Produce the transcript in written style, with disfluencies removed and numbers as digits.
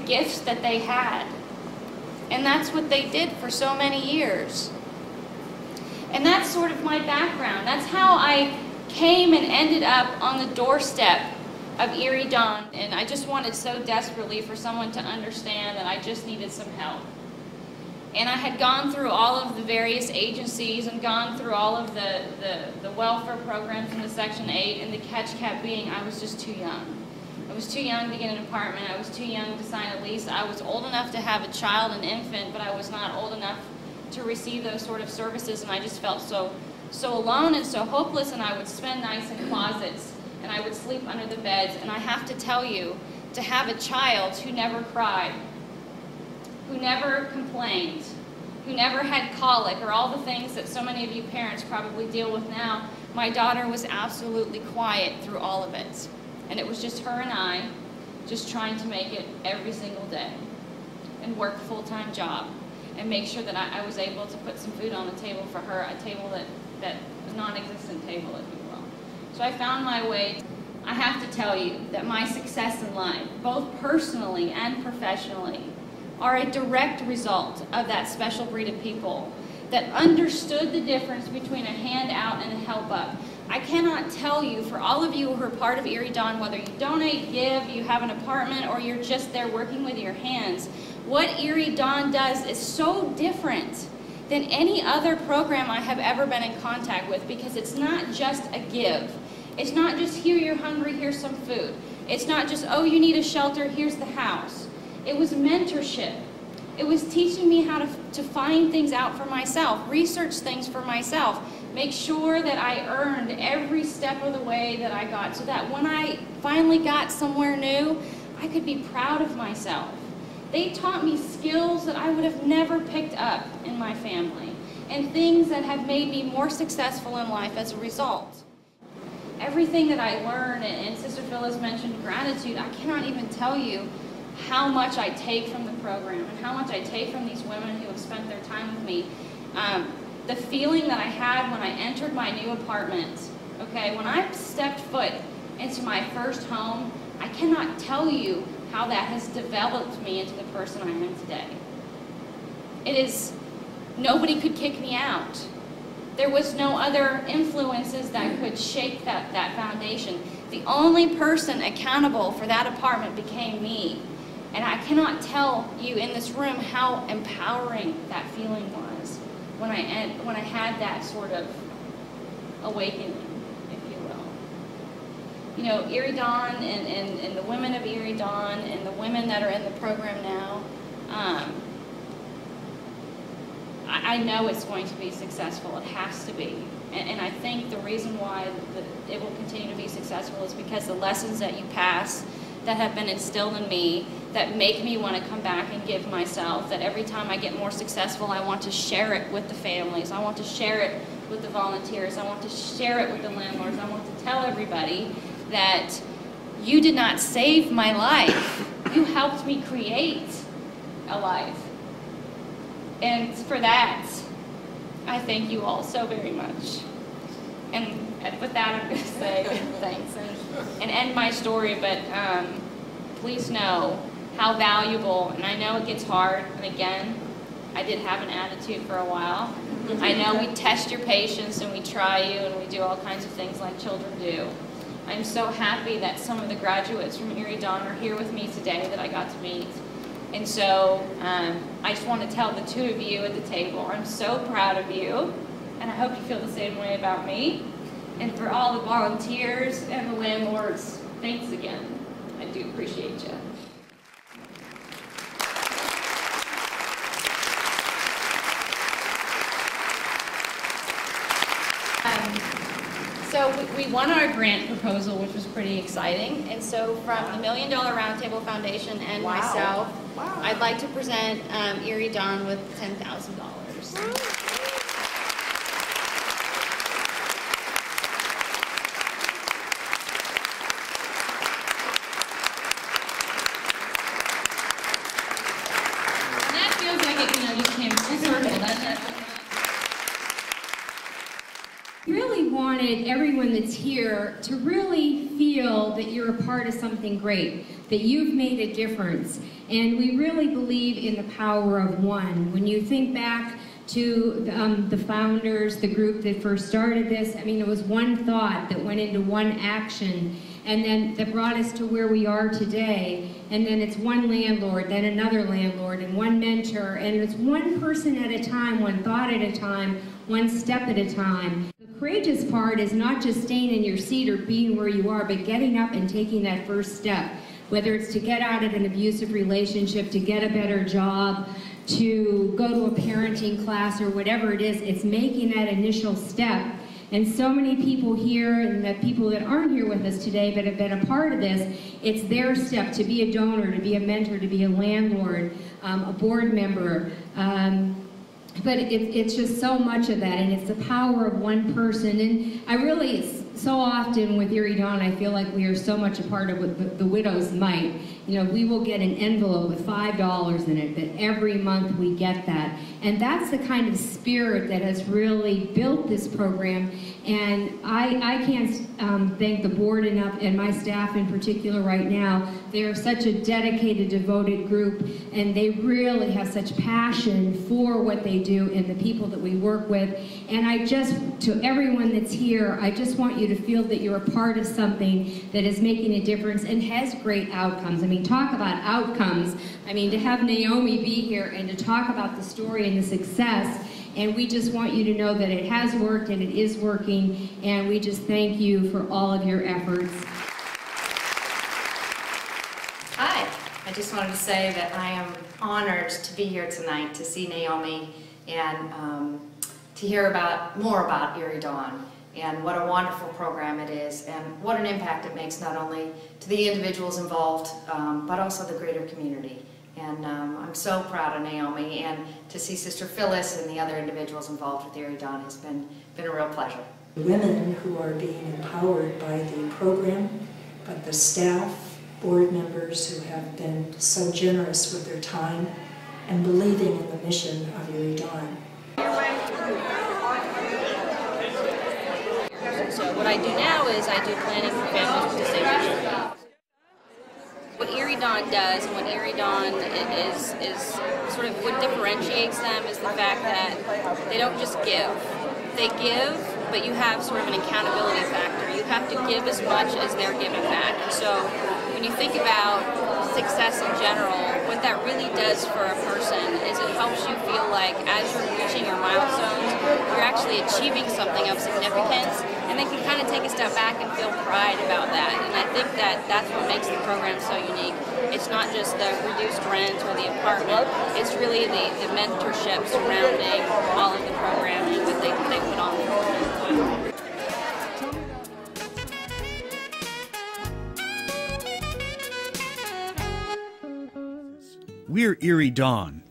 gifts that they had. And that's what they did for so many years. And that's sort of my background. That's how I came and ended up on the doorstep of Erie Dawn. And I just wanted so desperately for someone to understand that I just needed some help. And I had gone through all of the various agencies and gone through all of the welfare programs in the Section 8, and the catch kept being I was just too young. I was too young to get an apartment. I was too young to sign a lease. I was old enough to have a child, an infant, but I was not old enough to receive those sort of services, and I just felt so alone and so hopeless, and I would spend nights in closets, and I would sleep under the beds. And I have to tell you, to have a child who never cried, who never complained, who never had colic, or all the things that so many of you parents probably deal with now, my daughter was absolutely quiet through all of it. And it was just her and I, just trying to make it every single day and work a full-time job and make sure that I was able to put some food on the table for her, a table that a non-existent table, if you will. So I found my way. I have to tell you that my success in life, both personally and professionally, are a direct result of that special breed of people that understood the difference between a handout and a help up. I cannot tell you, for all of you who are part of Erie Dawn, whether you donate, give, you have an apartment, or you're just there working with your hands, what Erie Dawn does is so different than any other program I have ever been in contact with, because it's not just a give. It's not just, here, you're hungry, here's some food. It's not just, oh, you need a shelter, here's the house. It was mentorship. It was teaching me how to find things out for myself, research things for myself, make sure that I earned every step of the way that I got, so that when I finally got somewhere new, I could be proud of myself. They taught me skills that I would have never picked up in my family, and things that have made me more successful in life as a result. Everything that I learned, and Sister Phyllis mentioned gratitude, I cannot even tell you how much I take from the program and how much I take from these women who have spent their time with me. The feeling that I had when I entered my new apartment, okay, when I stepped foot into my first home, I cannot tell you how that has developed me into the person I am today. It is, nobody could kick me out. There was no other influences that could shake that foundation. The only person accountable for that apartment became me. And I cannot tell you in this room how empowering that feeling was when I had that sort of awakening, if you will. You know, Erie Dawn and the women of Erie Dawn and the women that are in the program now, I know it's going to be successful. It has to be. And I think the reason why it will continue to be successful is because the lessons that you pass that have been instilled in me, that make me want to come back and give myself, that every time I get more successful, I want to share it with the families. I want to share it with the volunteers. I want to share it with the landlords. I want to tell everybody that you did not save my life. You helped me create a life. And for that, I thank you all so very much. And with that, I'm going to say thanks and end my story, but please know how valuable, and I know it gets hard, and again, I did have an attitude for a while. I know we test your patience and we try you and we do all kinds of things like children do. I'm so happy that some of the graduates from Erie Dawn are here with me today that I got to meet. And so I just want to tell the two of you at the table, I'm so proud of you, and I hope you feel the same way about me. And for all the volunteers and the landlords, thanks again. I do appreciate you. So we won our grant proposal, which was pretty exciting. And so from the $1 Million Roundtable Foundation and myself, I'd like to present Erie Dawn with $10,000. Everyone that's here to really feel that you're a part of something great. that you've made a difference. And we really believe in the power of one. When you think back to the founders, the group that first started this, I mean, it was one thought that went into one action, and then that brought us to where we are today. And then it's one landlord, then another landlord, and one mentor, and it's one person at a time, one thought at a time, one step at a time. The courageous part is not just staying in your seat or being where you are, but getting up and taking that first step. Whether it's to get out of an abusive relationship, to get a better job, to go to a parenting class, or whatever it is, it's making that initial step. And so many people here, and the people that aren't here with us today but have been a part of this, it's their step to be a donor, to be a mentor, to be a landlord, a board member. But it's just so much of that, and it's the power of one person. And I really, so often with Erie Dawn, I feel like we are so much a part of the widow's mite. You know, we will get an envelope with $5 in it, but every month we get that. And that's the kind of spirit that has really built this program. And I can't thank the board enough, and my staff in particular right now. They are such a dedicated, devoted group, and they really have such passion for what they do and the people that we work with. And I just, to everyone that's here, I just want you to feel that you're a part of something that is making a difference and has great outcomes. I mean, talk about outcomes. I mean, to have Naomi be here and to talk about the story and the success, and we just want you to know that it has worked and it is working, and we just thank you for all of your efforts. Hi, I just wanted to say that I am honored to be here tonight to see Naomi and to hear more about Erie Dawn and what a wonderful program it is and what an impact it makes not only to the individuals involved but also the greater community. And I'm so proud of Naomi, and to see Sister Phyllis and the other individuals involved with Erie Dawn has been a real pleasure. Women who are being empowered by the program, but the staff, board members who have been so generous with their time and believing in the mission of Erie Dawn. So what I do now is I do planning for families with disabilities. What Erie Dawn does, and what Erie Dawn is sort of what differentiates them, is the fact that they don't just give. They give, but you have sort of an accountability factor. You have to give as much as they're giving back. So when you think about success in general, what that really does for a person is it helps you feel like as you're reaching your milestones, you're actually achieving something of significance, and then can kind of take a step back and feel pride about that. And I think that that's what makes the program so unique. It's not just the reduced rent or the apartment, it's really the mentorship surrounding all of the programming that they put on. We're Erie Dawn,